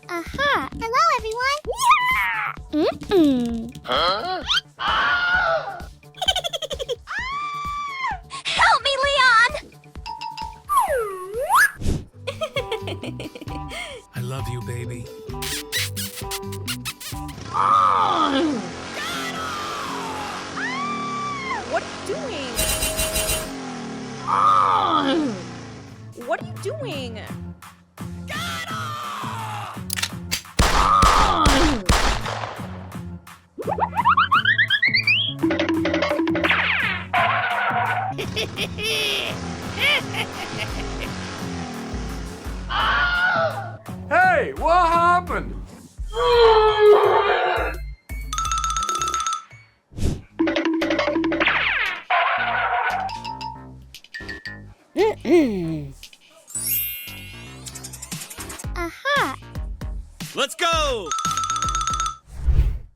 Aha! Hello, everyone! Huh? Help me, Leon! I love you, baby. What are you doing? What are you doing? Hey, what happened? Aha! Let's go!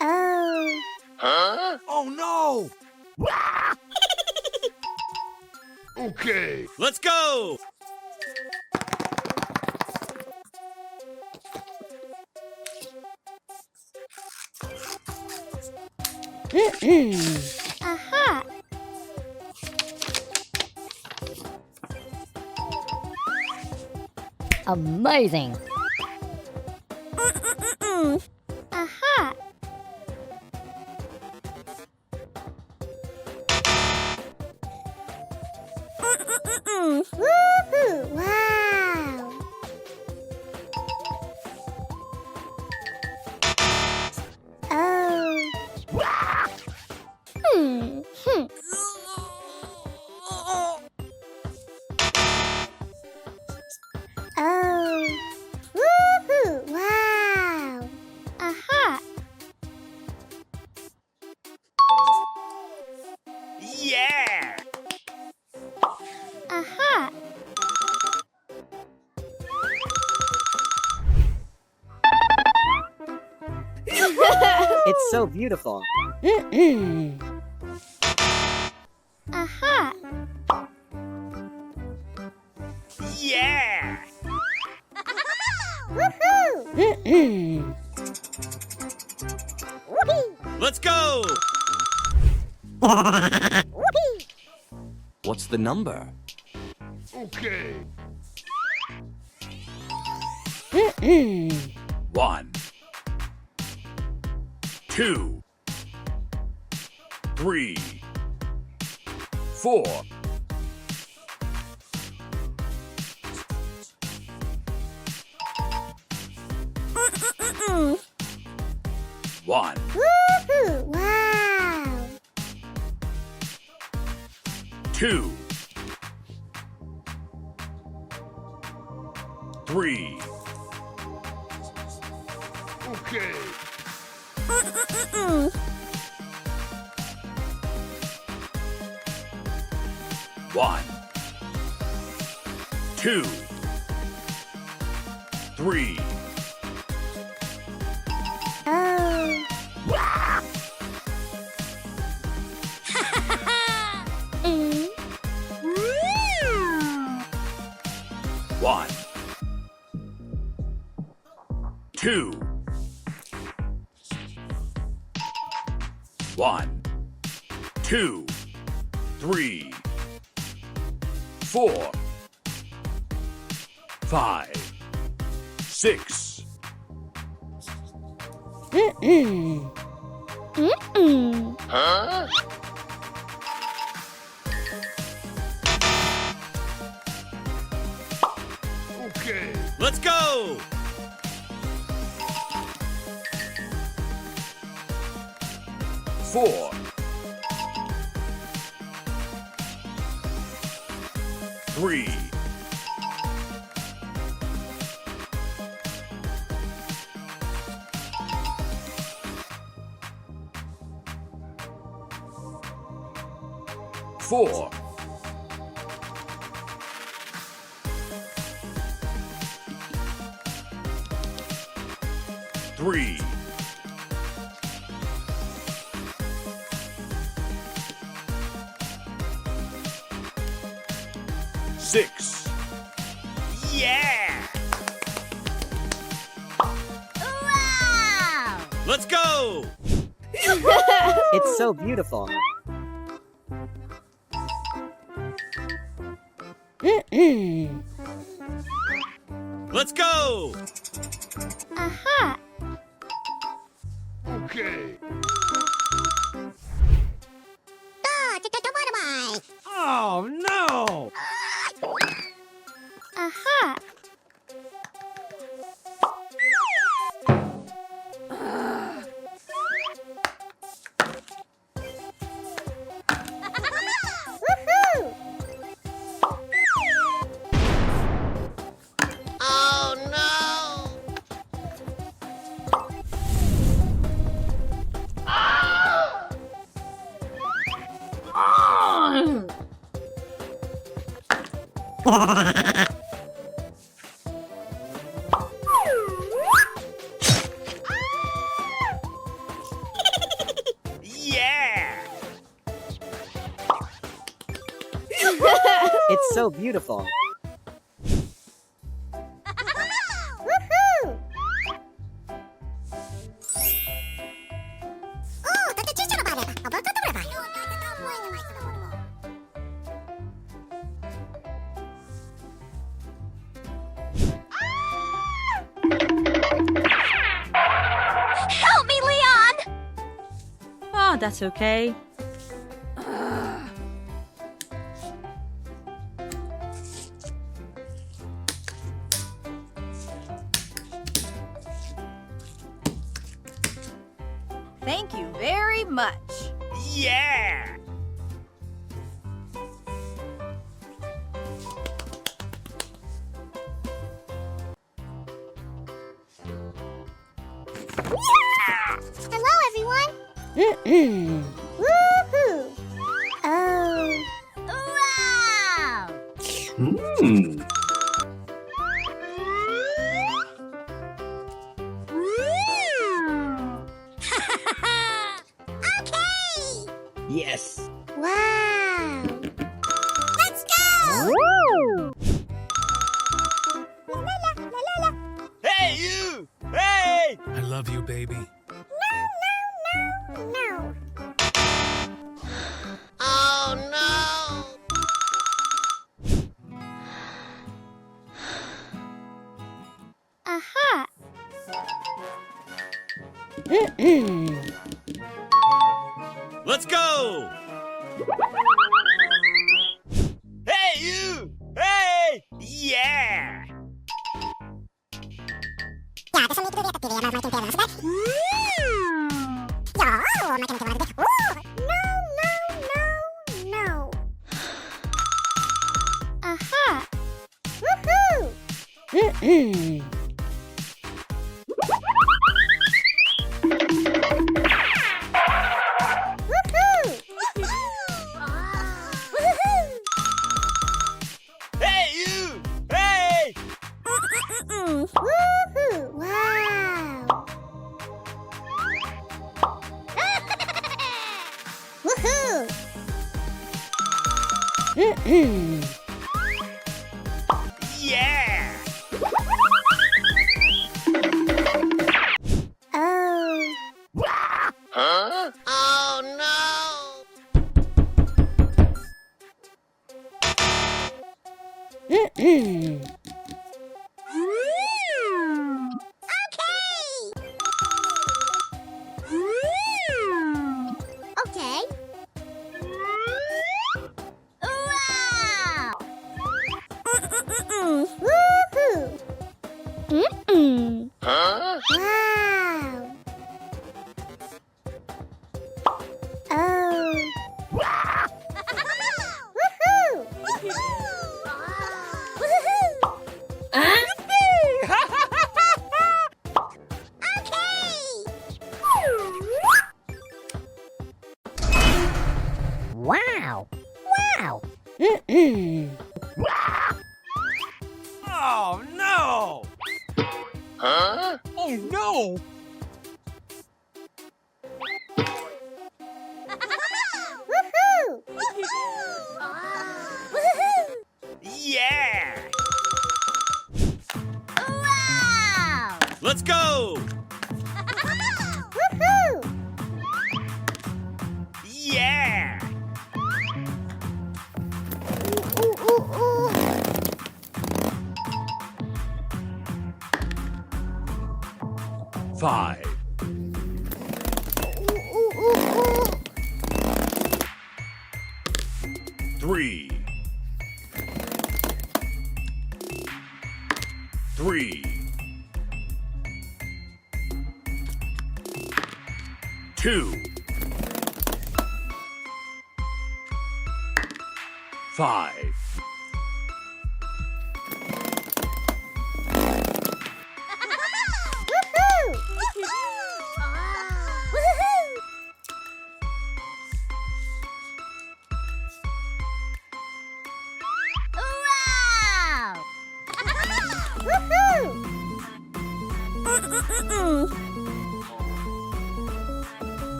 Oh. Huh? Oh no! Okay. Let's go! Aha! Amazing. Aha! Woohoo! Wow! Oh. Hmm. Oh. Woohoo! Wow! Aha! Yeah! Aha! It's so beautiful. Aha! Yeah! Woohoo! Let's go! What's the number? Okay. 1, 2, 3, 4. One, Woohoo! Wow! 2, 3, Okay. 1, 2, 3. Oh. 1, 2, 1, 2, 3, 4, 5, 6. Huh? Okay. Let's go! Four, 3, 4, 3, 6. Yeah! Let's go! It's so beautiful. Let's go! Aha. Okay. Oh no! Aha. Woohoo! Yeah! It's so beautiful. Woohoo! Help me, Leon! Oh, that's okay. Thank you very much. Yeah! Hello, everyone. Woohoo! Oh. Wow! Okay! Yes. Wow! Let's go! La la la la la. Hey, you! Hey! I love you, baby. No. Aha! Let's go! Hey, you! Hey! Yeah! No. Aha! Woohoo! Woohoo! Woohoo! Hey, you! Hey! Woohoo! Wow! Woohoo! Yeah! Oh. Huh? Okay. Wow! Woohoo! Huh? Wow! Oh. Woohoo! Woohoo! Wow! Wow! Oh no! Huh? Oh no! Woohoo! Woohoo! Yeah! Wow! Let's go! 5. 3. 3. 2. 5.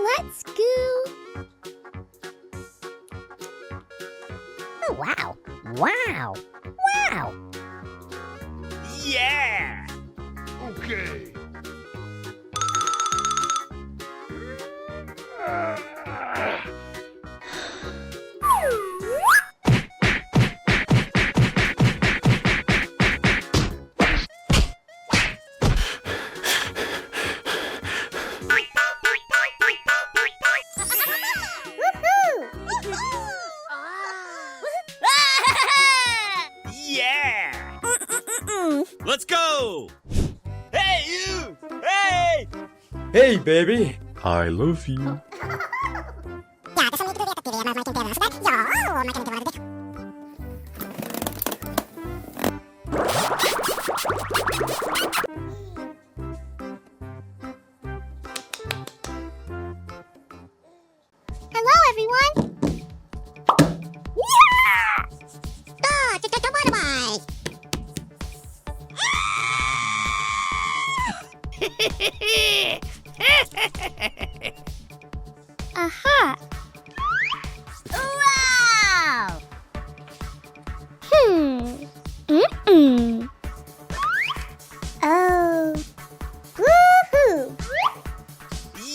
Let's go. Oh, wow. Wow. Wow. Yeah! Okay. Yeah! Let's go! Hey, you! Hey! Hey, baby. I love you. Hello, everyone. Yeah! Aha! Wow! Mm-mm. Oh. Woohoo!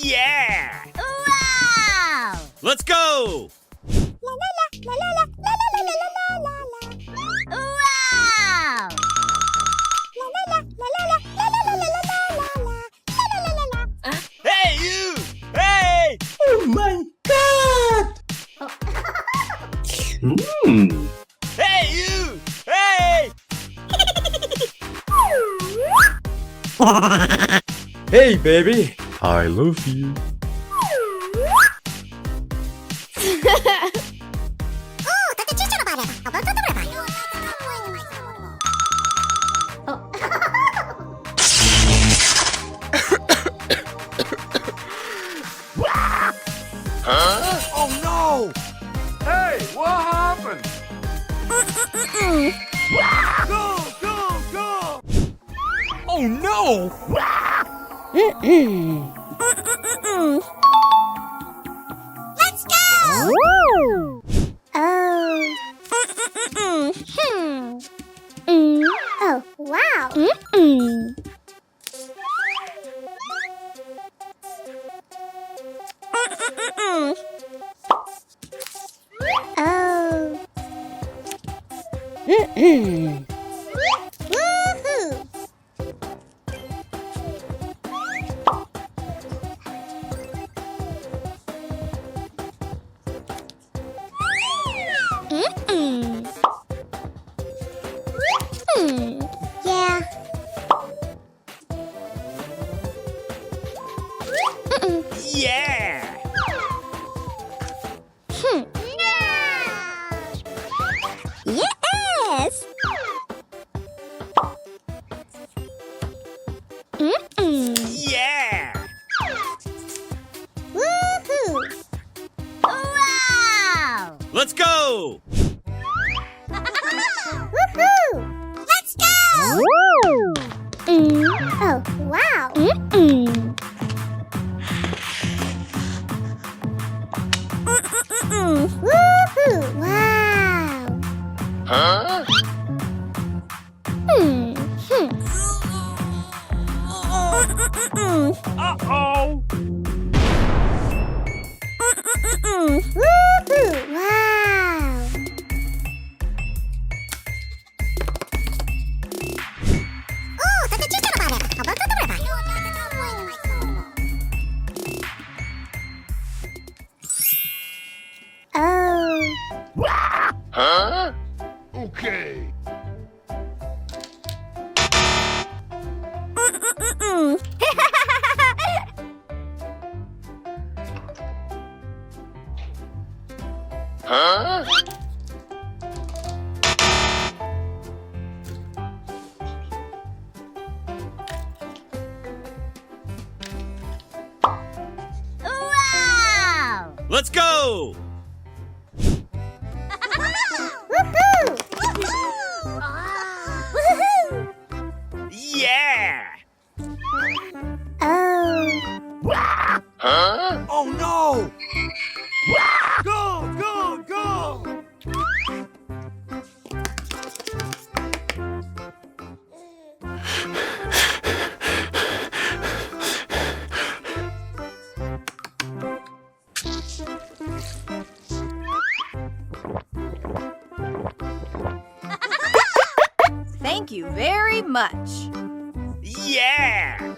Yeah! Wow! Let's go! La la la la la la la la la la la la. Wow! La la la la la la la la la la la la la la la. Hey, you! Hey! Oh my God! Hey, you! Hey! Hey, baby. I love you. Huh? Oh no! Hey, what happened? Go, go, go! Oh no! Let's go! Oh. Oh, wow. Oh. Woohoo! Yeah. Yeah! Yes. Yeah! Woohoo! Wow! Let's go! Woohoo! Let's go! Oh, wow. Woohoo! Wow. Huh? Uh-oh! Woohoo! Wow! Oh, that's a cheetah butter. How about the butter? Oh. Huh? Okay. Huh? Wow! Let's go! Woohoo! Woohoo! Yeah! Oh. Huh? Oh no! Go, go, go! Thank you very much. Yeah!